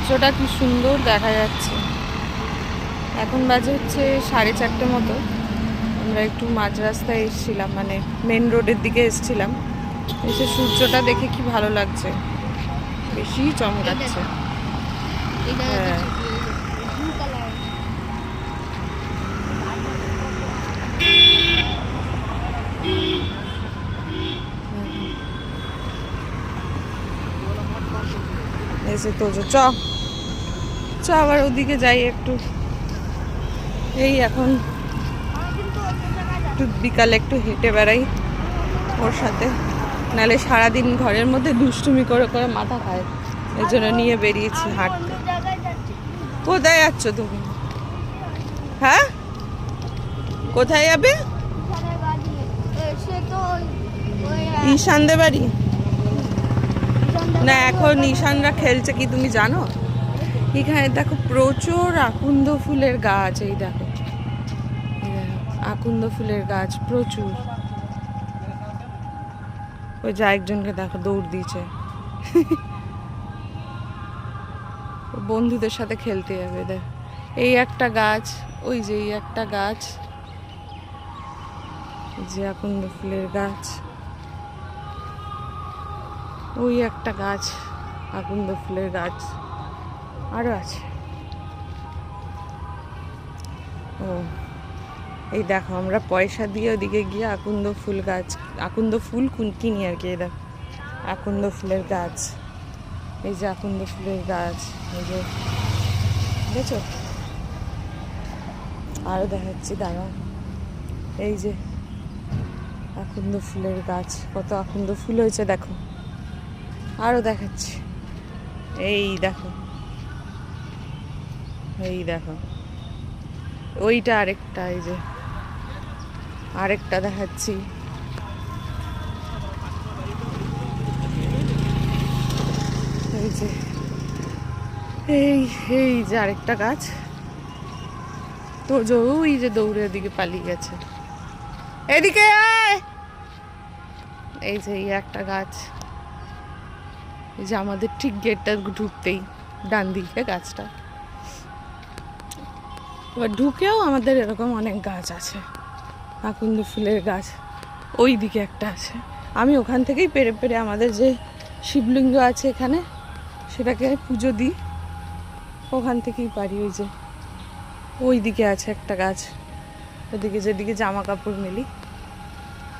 সূর্যটা কি সুন্দর দেখা যাচ্ছে। এখন বাজে হচ্ছে 4:30 মতো। আমরা একটু মাঝ রাস্তায় এসেছিলাম, মানে মেন রোডের দিকে এসেছিলাম। এসে সূর্যটা দেখে কি ভালো লাগছে, বেশি চমকাচ্ছে। হ্যাঁ, এসে তো চ চ আবার ওদিকে যাই একটু। এই এখন একটু বিকালে একটু হেঁটে বেড়াই ওর সাথে, নাহলে সারাদিন ঘরের মধ্যে দুষ্টুমি করে করে মাথা খায়। এই জন্য নিয়ে বেরিয়েছি হাঁটতে। কোথায় যাচ্ছ তুমি? হ্যাঁ, কোথায় যাবে? ঈশানদের বাড়ি না, এখন ঈশানরা খেলছে কি তুমি জানো? এখানে দেখো প্রচুর আকন্দ ফুলের গাছ। এই দেখো, আকন্দ ফুলের গাছ প্রচুর। ওই যা একজনকে দেখো দৌড় দিয়েছে, বন্ধুদের সাথে খেলতে যাবে। দেখ, এই একটা গাছ, ওই যে এই একটা গাছ, যে আকন্দ ফুলের গাছ, ওই একটা গাছ আকন্দ ফুলের গাছ, আরো আছে। ও, এই দেখো আমরা পয়সা দিয়ে ওদিকে গিয়ে আকন্দ ফুল গাছ, আকন্দ ফুল কিনি আর কি। এই দেখো আকন্দ ফুলের গাছ, এই যে আকন্দ ফুলের গাছ, এই যে দেখছো। আরো দেখাচ্ছি, দাঁড়াও। এই যে আকন্দ ফুলের গাছ, কত আকন্দ ফুল হয়েছে দেখো। আরো দেখাচ্ছি, এই দেখো, এই দেখো ওইটা আরেকটা, এই যে আরেকটা দেখাচ্ছি। এই যে এই এই যে আরেকটা গাছ, তো ওই যে দৌড়ে দিকে পালিয়ে গেছে, এদিকে আয়। এই যে এই একটা গাছ, এই যে আমাদের ঠিক গেটটা ঢুকতেই ডান দিকে গাছটা। এবার ঢুকেও আমাদের এরকম অনেক গাছ আছে, আকন্দ ফুলের গাছ। ওই দিকে একটা আছে, আমি ওখান থেকেই পেরে পেরে আমাদের যে শিবলিঙ্গ আছে এখানে, সেটাকে পুজো দিই, ওখান থেকেই পারি। ওই যে ওই দিকে আছে একটা গাছ, ওদিকে যেদিকে জামা কাপড় মেলি।